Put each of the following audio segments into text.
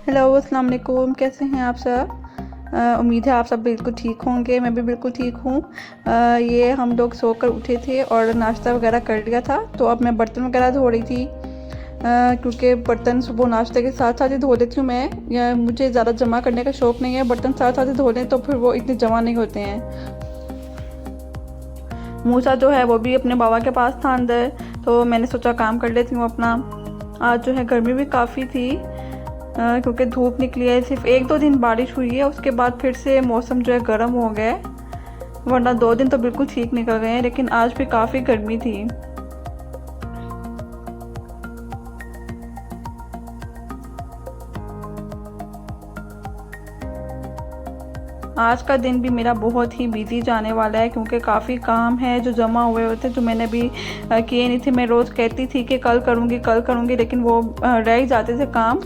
Hello अस्सलाम वालेकुम, कैसे हैं आप सब। उम्मीद है आप सब बिल्कुल ठीक होंगे। मैं भी बिल्कुल ठीक हूँ। ये हम लोग सोकर उठे थे और नाश्ता वगैरह कर लिया था, तो अब मैं बर्तन वगैरह धो रही थी। क्योंकि बर्तन सुबह नाश्ते के साथ साथ ही धो लेती हूँ मैं, या मुझे ज़्यादा जमा करने का शौक़ नहीं है। बर्तन साथ साथ ही धो लें तो फिर वो इतने जमा नहीं होते हैं। मूसा जो है वो भी अपने बाबा के पास था अंदर, तो मैंने सोचा काम कर लेती हूँ अपना। आज जो है गर्मी भी काफ़ी थी, क्योंकि धूप निकली है। सिर्फ 1-2 दिन बारिश हुई है, उसके बाद फिर से मौसम जो है गर्म हो गया है, वरना 2 दिन तो बिल्कुल ठीक निकल गए हैं। लेकिन आज भी काफ़ी गर्मी थी। आज का दिन भी मेरा बहुत ही बिजी जाने वाला है, क्योंकि काफ़ी काम है जो जमा हुए होते हैं, जो मैंने अभी किए नहीं थे। मैं रोज़ कहती थी कि कल करूँगी, लेकिन वो रह ही जाते थे काम।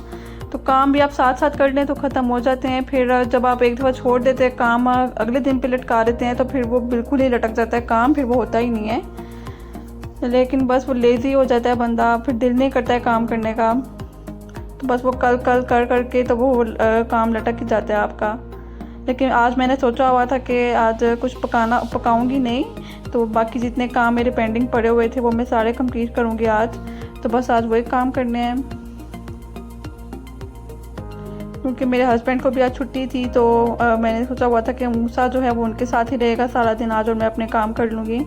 तो काम भी आप साथ साथ कर लें तो ख़त्म हो जाते हैं। फिर जब आप एक दफ़ा छोड़ देते हैं काम, अगले दिन पे लटका देते हैं, तो फिर वो बिल्कुल ही लटक जाता है काम, फिर वो होता ही नहीं है। लेकिन बस वो लेज़ी हो जाता है बंदा, फिर दिल नहीं करता है काम करने का। तो बस वो कल कर करके तो वो काम लटक ही जाता है आपका। लेकिन आज मैंने सोचा हुआ था कि आज कुछ पकाऊंगी नहीं, तो बाकी जितने काम मेरे पेंडिंग पड़े हुए थे वो मैं सारे कंप्लीट करूंगी आज। तो बस आज वही काम करने हैं, क्योंकि मेरे हस्बैंड को भी आज छुट्टी थी। तो मैंने सोचा हुआ था कि मूसा जो है वो उनके साथ ही रहेगा सारा दिन आज, और मैं अपने काम कर लूँगी।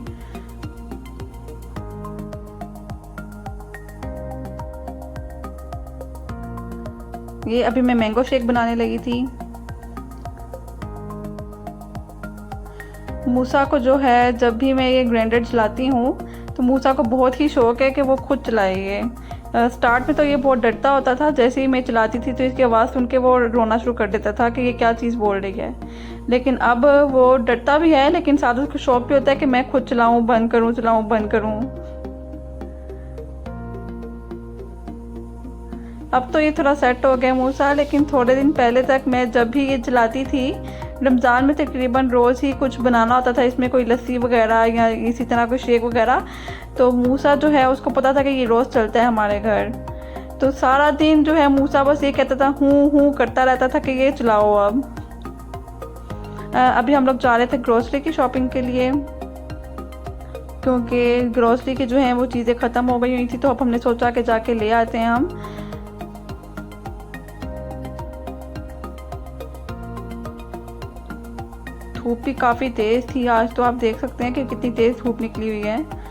ये अभी मैं मैंगो शेक बनाने लगी थी। मूसा को जो है, जब भी मैं ये ग्राइंडर चलाती हूँ तो मूसा को बहुत ही शौक़ है कि वो खुद चलाए ये। स्टार्ट में तो ये बहुत डरता होता था, जैसे ही मैं चलाती थी तो इसकी आवाज़ सुन के वो रोना शुरू कर देता था कि ये क्या चीज़ बोल रही है। लेकिन अब वो डरता भी है, लेकिन साथ उसको शौक़ भी होता है कि मैं खुद चलाऊँ बंद करूँ, चलाऊँ बंद करूँ। अब तो ये थोड़ा सेट हो गया मूसा, लेकिन थोड़े दिन पहले तक मैं जब भी ये चलाती थी, रमज़ान में तकरीबन रोज़ ही कुछ बनाना होता था, इसमें कोई लस्सी वगैरह या इसी तरह कोई शेक वगैरह। तो मूसा जो है उसको पता था कि ये रोज़ चलता है हमारे घर। तो सारा दिन जो है मूसा बस ये कहता था, हूँ करता रहता था कि ये चलाओ अब। अभी हम लोग जा रहे थे ग्रोसरी की शॉपिंग के लिए, क्योंकि ग्रोसरी की जो है वो चीज़ें ख़त्म हो गई हुई थी, तो अब हमने सोचा कि जाके ले आते हैं हम। धूप भी काफ़ी तेज़ थी आज, तो आप देख सकते हैं कि कितनी तेज़ धूप निकली हुई है।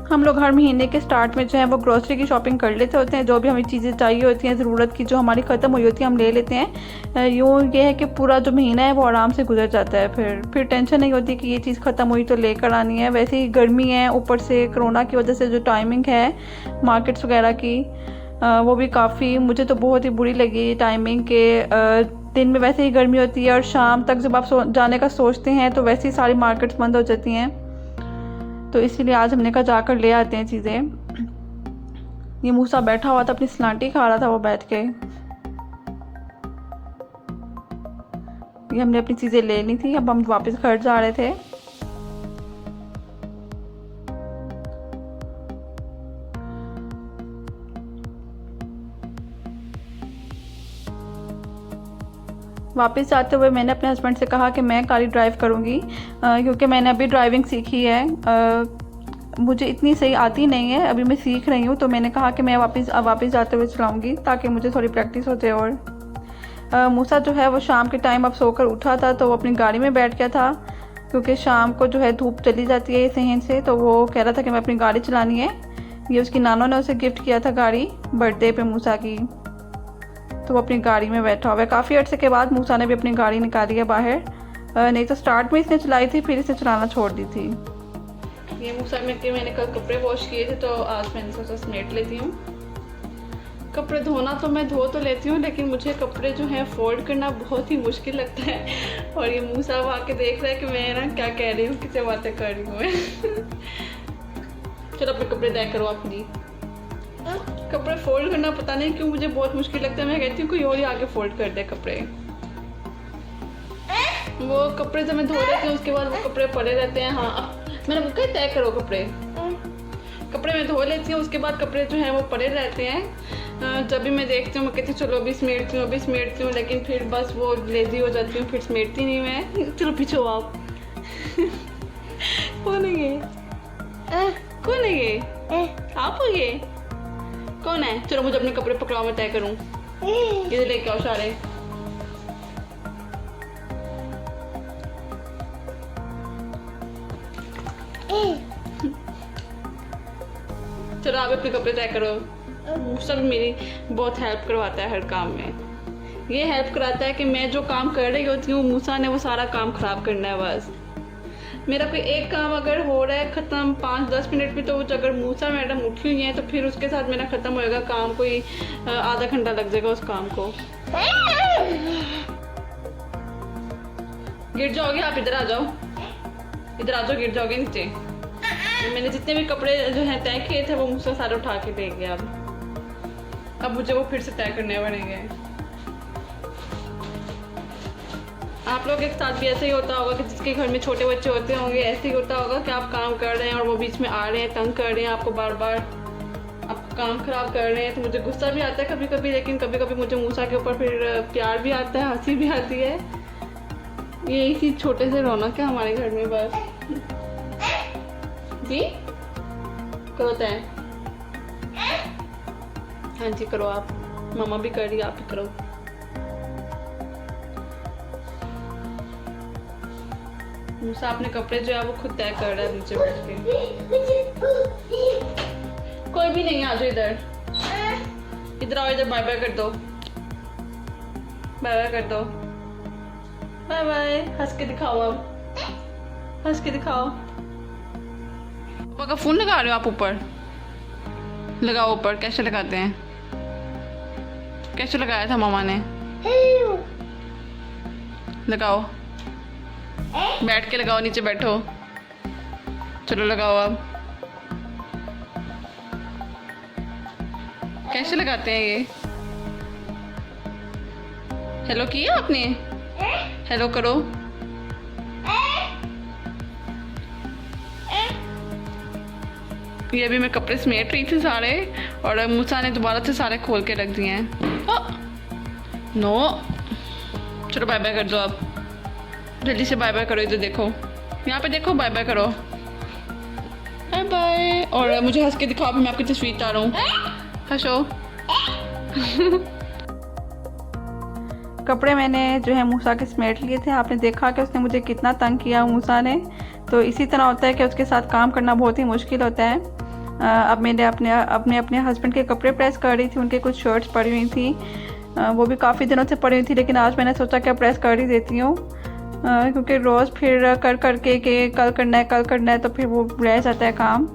हम लोग हर महीने के स्टार्ट में जो है वो ग्रोसरी की शॉपिंग कर लेते होते हैं। जो भी हमें चीज़ें चाहिए होती हैं, ज़रूरत की जो हमारी ख़त्म हुई होती है, हम ले लेते हैं। यूँ ये है कि पूरा जो महीना है वो आराम से गुजर जाता है। फिर टेंशन नहीं होती कि ये चीज़ ख़त्म हुई तो लेकर आनी है। वैसे ही गर्मी है, ऊपर से कोरोना की वजह से जो टाइमिंग है मार्केट्स वगैरह की, वो भी काफ़ी, मुझे तो बहुत ही बुरी लगी टाइमिंग के। दिन में वैसे ही गर्मी होती है, और शाम तक जब आप जाने का सोचते हैं तो वैसे ही सारी मार्केट्स बंद हो जाती हैं। तो इसीलिए आज हमने कहा जाकर ले आते हैं चीज़ें। ये मूसा बैठा हुआ था, अपनी स्लांटी खा रहा था वो बैठ के। ये हमने अपनी चीज़ें ले ली थी, अब हम वापस घर जा रहे थे। वापस जाते हुए मैंने अपने हस्बैंड से कहा कि मैं गाड़ी ड्राइव करूँगी, क्योंकि मैंने अभी ड्राइविंग सीखी है। मुझे इतनी सही आती नहीं है, अभी मैं सीख रही हूँ। तो मैंने कहा कि मैं वापस जाते हुए चलाऊँगी, ताकि मुझे थोड़ी प्रैक्टिस हो जाए। और मूसा जो है वो शाम के टाइम अब सोकर उठा था, तो वो अपनी गाड़ी में बैठ गया था, क्योंकि शाम को जो है धूप चली जाती है सहन से। तो वो कह रहा था कि मैं अपनी गाड़ी चलानी है। ये उसकी नानों ने उसे गिफ्ट किया था गाड़ी, बर्थडे पे मूसा की। तो वो अपनी गाड़ी में बैठा हुआ है। काफ़ी अर्से के बाद मूसा ने भी अपनी गाड़ी निकाली है बाहर, नहीं तो स्टार्ट में इसने चलाई थी, फिर इसने चलाना छोड़ दी थी। ये मूसा में कि मैंने कल कपड़े वॉश किए थे, तो आज मैंने सोचा समेट लेती हूँ। कपड़े धोना तो मैं धो तो लेती हूँ, लेकिन मुझे कपड़े जो हैं फोल्ड करना बहुत ही मुश्किल लगता है। और ये मूसा वहाँ के देख रहा है कि मैं ना क्या कह रही हूँ, कितने बातें कर रही हूँ। चलो अपने कपड़े तय करो अपनी। कपड़े फोल्ड करना पता नहीं क्यों मुझे बहुत मुश्किल लगता है। मैं कहती हूँ कोई और ही आगे फोल्ड कर दे कपड़े। वो कपड़े जब मैं धो लेती हूँ उसके बाद वो कपड़े पड़े रहते हैं। हाँ, मैंने वो कहा तय करो कपड़े मैं धो लेती हूँ, उसके बाद कपड़े जो हैं वो पड़े रहते हैं। जब भी मैं देखती हूँ मैं कहती हूँ चलो अभी समेटती हूँ, लेकिन फिर बस वो लेज़ी हो जाती हूँ, फिर समेटती नहीं मैं। चलो पीछे हो आप। कौन है ये? कौन है ये? आप हो ये? कौन है? चलो मुझे अपने कपड़े पकड़ाओ, मैं तय करूँ। इधर लेके आओ सारे। चलो आप अपने कपड़े तय करो। सब मेरी बहुत हेल्प करवाता है हर काम में। ये हेल्प कराता है कि मैं जो काम कर रही होती हूँ मूसा ने वो सारा काम ख़राब करना है बस। मेरा कोई एक काम अगर हो रहा है ख़त्म 5-10 मिनट में, तो अगर मूसा मैडम उठी हुई हैं तो फिर उसके साथ मेरा ख़त्म होएगा काम, कोई आधा घंटा लग जाएगा उस काम को। गिर जाओगे आप, इधर आ जाओ, गिर जाओगे नीचे। मैंने जितने भी कपड़े जो हैं तय किए थे वो मूसा सारे उठा के दे गया। अब मुझे वो फिर से तय करने पड़ेंगे। आप लोग के साथ भी ऐसे ही होता होगा कि जिसके घर में छोटे बच्चे होते होंगे, ऐसे ही होता होगा कि आप काम कर रहे हैं और वो बीच में आ रहे हैं, तंग कर रहे हैं आपको, बार बार आप काम खराब कर रहे हैं। तो मुझे गुस्सा भी आता है कभी कभी, लेकिन कभी कभी मुझे मूसा के ऊपर फिर प्यार भी आता है, हंसी भी आती है। ये इसी छोटे से रौनक है हमारे घर में बस। जी करो तय। हाँ जी करो आप, मामा भी कर रही, आप भी करो। मूसा अपने कपड़े जो है वो खुद तय कर रहा है नीचे बैठ के। कोई भी नहीं, आ जाओ इधर, आओ इधर, बाय बाय कर दो, बाय बाय कर दो, बाय बाय। हंस के दिखाओ, अब हंस के दिखाओ। पापा का फोन लगा रहे हो आप? ऊपर लगाओ, ऊपर कैसे लगाते हैं? कैसे लगाया था मामा ने? लगाओ, बैठ के लगाओ, नीचे बैठो। चलो लगाओ अब। कैसे लगाते हैं ये? हेलो किया आपने? हेलो करो। ये अभी मैं कपड़े समेट रही थी सारे, और मूसा ने दोबारा से सारे खोल के रख दिए हैं। नो, चलो बाय बाय कर दो आप, जल्दी से बाय बाय करो। इधर देखो, यहाँ पे देखो, बाय बाय करो, बाय बाय। और मुझे हंस के दिखाओ, मैं आपकी तस्वीर उतार रहा हूँ, हंसो। कपड़े मैंने जो है मूसा के समेट लिए थे। आपने देखा कि उसने मुझे कितना तंग किया मूसा ने। तो इसी तरह होता है कि उसके साथ काम करना बहुत ही मुश्किल होता है। अब मैंने अपने हस्बैंड के कपड़े प्रेस कर रही थी, उनके कुछ शर्ट्स पड़ी हुई थी, वो भी काफ़ी दिनों से पड़ी हुई थी, लेकिन आज मैंने सोचा कि प्रेस कर ही देती हूँ, क्योंकि रोज़ फिर कर करके कि कल करना है तो फिर वो रह जाता है काम।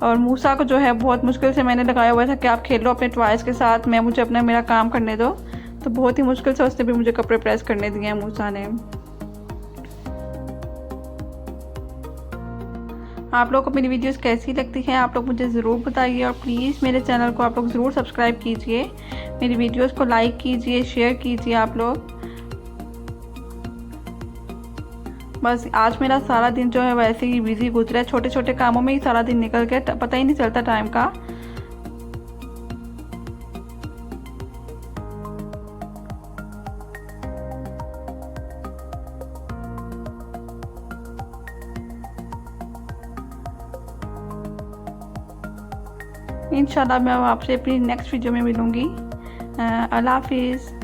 और मूसा को जो है बहुत मुश्किल से मैंने लगाया हुआ था कि आप खेलो अपने टॉयज़ के साथ, मुझे अपना मेरा काम करने दो। तो बहुत ही मुश्किल से उसने भी मुझे कपड़े प्रेस करने दिए हैं मूसा ने। आप लोगों को मेरी वीडियोस कैसी लगती हैं आप लोग मुझे ज़रूर बताइए, और प्लीज़ मेरे चैनल को आप लोग ज़रूर सब्सक्राइब कीजिए, मेरी वीडियोस को लाइक कीजिए, शेयर कीजिए आप लोग। बस आज मेरा सारा दिन जो है वैसे ही बिज़ी गुजरा है, छोटे छोटे कामों में ही सारा दिन निकल गया, पता ही नहीं चलता टाइम का। इंशाल्लाह मैं आपसे अपनी नेक्स्ट वीडियो में मिलूँगी। अल्लाह हाफिज़।